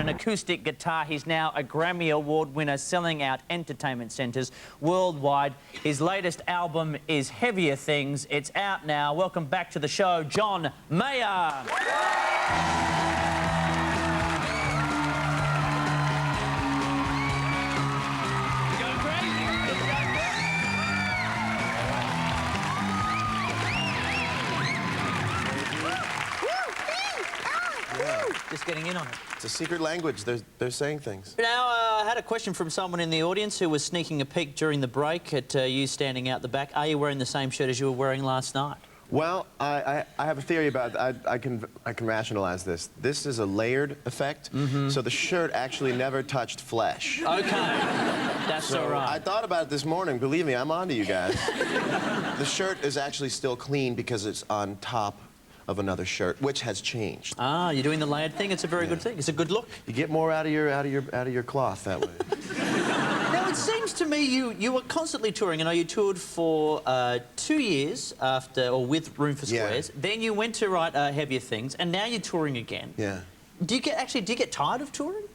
an acoustic guitar. He's now a Grammy Award winner, selling out entertainment centres worldwide. His latest album is Heavier Things. It's out now. Welcome back to the show, John Mayer. Just getting in on it. It's a secret language. They're saying things. Now, I had a question from someone in the audience who was sneaking a peek during the break at you standing out the back. Are you wearing the same shirt as you were wearing last night? Well, I have a theory about it. I can rationalize this. This is a layered effect, so the shirt actually never touched flesh. Okay, that's all right. I thought about it this morning. Believe me, I'm onto you guys. The shirt is actually still clean because it's on top of another shirt, which has changed. Ah, you're doing the layered thing. It's a very good thing. It's a good look. You get more out of your cloth that way. Now, it seems to me you were constantly touring. I know you toured for 2 years after, or with Room for Squares. Yeah. Then you went to write Heavier Things, and now you're touring again. Yeah. Do you get tired of touring?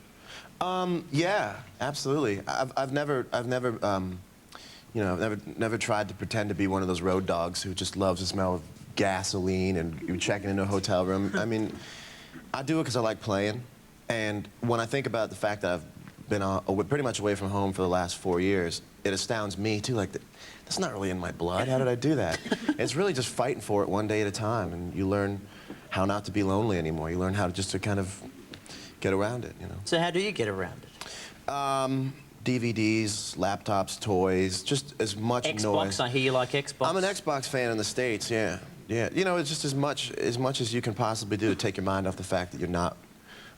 Yeah, absolutely. I've never tried to pretend to be one of those road dogs who just loves the smell of gasoline and you're checking into a hotel room. I mean, I do it because I like playing, and when I think about the fact that I've been pretty much away from home for the last 4 years, it astounds me too. Like, that's not really in my blood. How did I do that? It's really just fighting for it one day at a time, and you learn how not to be lonely anymore. You learn how to kind of get around it, you know. So how do you get around it? DVDs, laptops, toys, just as much noise. Xbox, I hear you like Xbox. I'm an Xbox fan in the States, yeah. Yeah, you know, it's just as much as you can possibly do to take your mind off the fact that you're not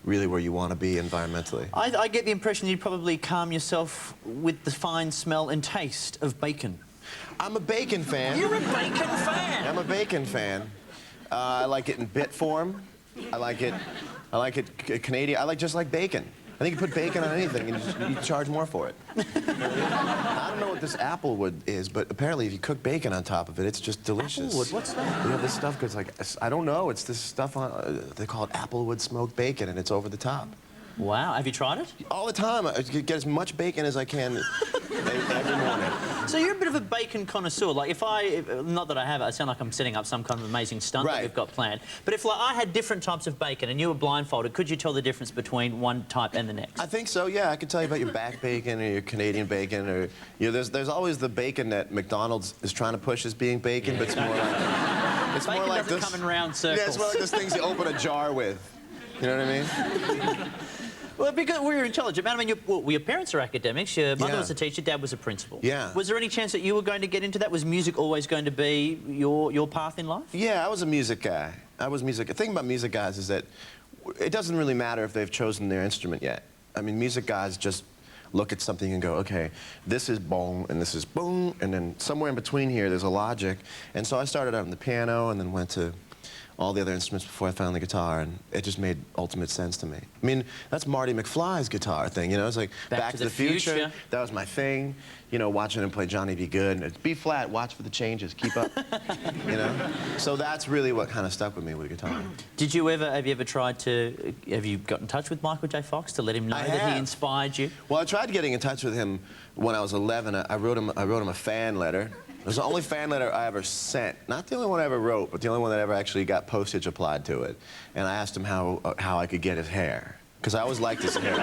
really where you want to be environmentally. I get the impression you'd probably calm yourself with the fine smell and taste of bacon. I'm a bacon fan. You're a bacon fan? I'm a bacon fan. I like it in bit form. I like it Canadian. Just like bacon. I think you put bacon on anything and you charge more for it. I don't know what this applewood is, but apparently if you cook bacon on top of it, it's just delicious. Applewood? What's that? You know, this stuff goes like, I don't know, it's this stuff they call it applewood smoked bacon, and it's over the top. Wow, have you tried it? All the time. I get as much bacon as I can every morning. So you're a bit of a bacon connoisseur. Like, not that I have it, I sound like I'm setting up some kind of amazing stunt that we've got planned. But if, like, I had different types of bacon and you were blindfolded, could you tell the difference between one type and the next? I think so, yeah. I could tell you about your back bacon or your Canadian bacon, or, you know, there's always the bacon that McDonald's is trying to push as being bacon, but it's more like... It's bacon more like doesn't this, come in round circles. Yeah, it's more like those things you open a jar with. You know what I mean? Well, because we're intelligent, man. I mean, your parents are academics. Your mother was a teacher, dad was a principal. Yeah. Was there any chance that you were going to get into that? Was music always going to be your path in life? Yeah, I was a music guy. The thing about music guys is that it doesn't really matter if they've chosen their instrument yet. I mean, music guys just look at something and go, okay, this is boom, and this is boom, and then somewhere in between here, there's a logic. And so I started out on the piano and then went to all the other instruments before I found the guitar, and it just made ultimate sense to me. I mean, that's Marty McFly's guitar thing, you know? It's like Back to the Future. That was my thing. You know, watching him play Johnny B. Good, and it's B flat, watch for the changes, keep up. You know? So that's really what kind of stuck with me with the guitar. Have you ever tried to, have you got in touch with Michael J. Fox to let him know that he inspired you? Well, I tried getting in touch with him when I was 11. I wrote him a fan letter. It was the only fan letter I ever sent. Not the only one I ever wrote, but the only one that ever actually got postage applied to it. And I asked him how I could get his hair, because I always liked his hair.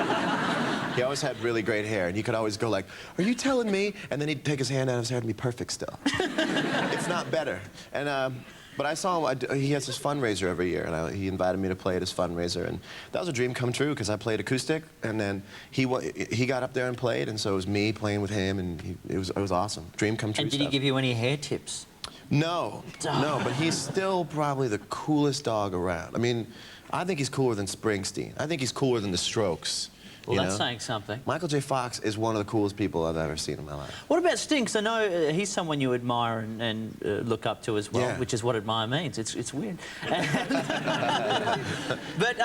He always had really great hair, and he could always go like, "Are you telling me?" And then he'd take his hand out of his hair and be perfect still. If not better. And but I saw him, he has this fundraiser every year, and he invited me to play at his fundraiser, and that was a dream come true, because I played acoustic, and then he got up there and played, and so it was me playing with him, and it was awesome. Dream come true. And did he give you any hair tips? No, no, but he's still probably the coolest dog around. I mean, I think he's cooler than Springsteen. I think he's cooler than the Strokes. Well, that's saying something. Michael J. Fox is one of the coolest people I've ever seen in my life. What about Sting? 'Cause I know he's someone you admire and look up to as well, which is what admire means. It's weird. But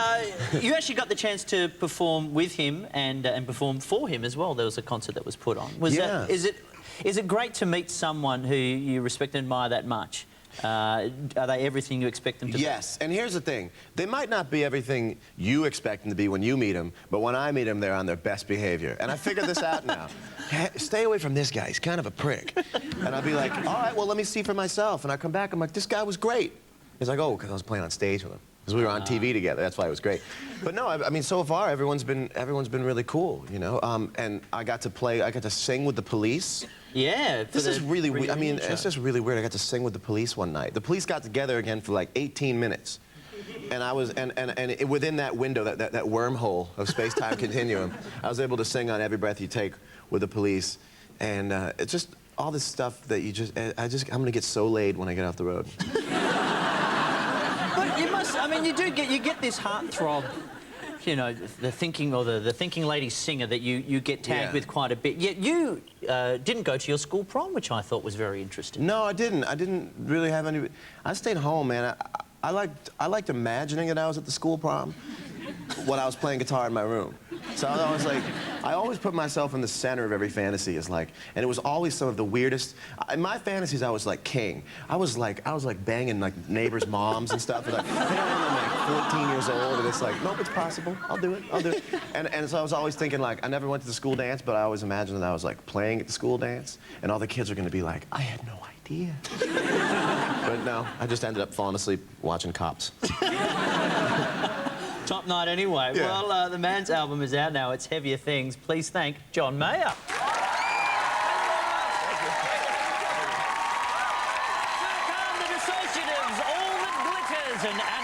you actually got the chance to perform with him and perform for him as well. There was a concert that was put on. Is it great to meet someone who you respect and admire that much Are they everything you expect them to be? Yes, and here's the thing. They might not be everything you expect them to be when you meet them, but when I meet them, they're on their best behavior. And I figured this out now. Hey, stay away from this guy. He's kind of a prick. And I'll be like, all right, well, let me see for myself. And I come back, I'm like, this guy was great. He's like, oh, because I was playing on stage with him. Because we were on TV together. That's why it was great. But no, I mean, so far, everyone's been really cool, you know? And I got to sing with the Police. Yeah. This is really weird. I mean, it's just really weird. I got to sing with the Police one night. The Police got together again for like 18 minutes. And I was, within that window, that wormhole of space-time continuum, I was able to sing on Every Breath You Take with the Police. And it's just all this stuff that I'm gonna get so laid when I get off the road. But you must, I mean, you get this heartthrob, you know, the thinking lady singer that you get tagged with quite a bit. Yet you didn't go to your school prom, which I thought was very interesting. No, I didn't. I didn't really have any. I stayed home, man. I liked imagining that I was at the school prom when I was playing guitar in my room. So I always put myself in the center of every fantasy. And it was always some of the weirdest. In my fantasies, I was like king. I was like banging like neighbors' moms and stuff. And like, hey, I'm like 14 years old, and it's like, nope, it's possible. I'll do it. I'll do it. And so I was always thinking like, I never went to the school dance, but I always imagined that I was like playing at the school dance, and all the kids are gonna be like, I had no idea. But no, I just ended up falling asleep watching Cops. Top night anyway. Yeah. Well, the man's album is out now. It's Heavier Things. Please thank John Mayer.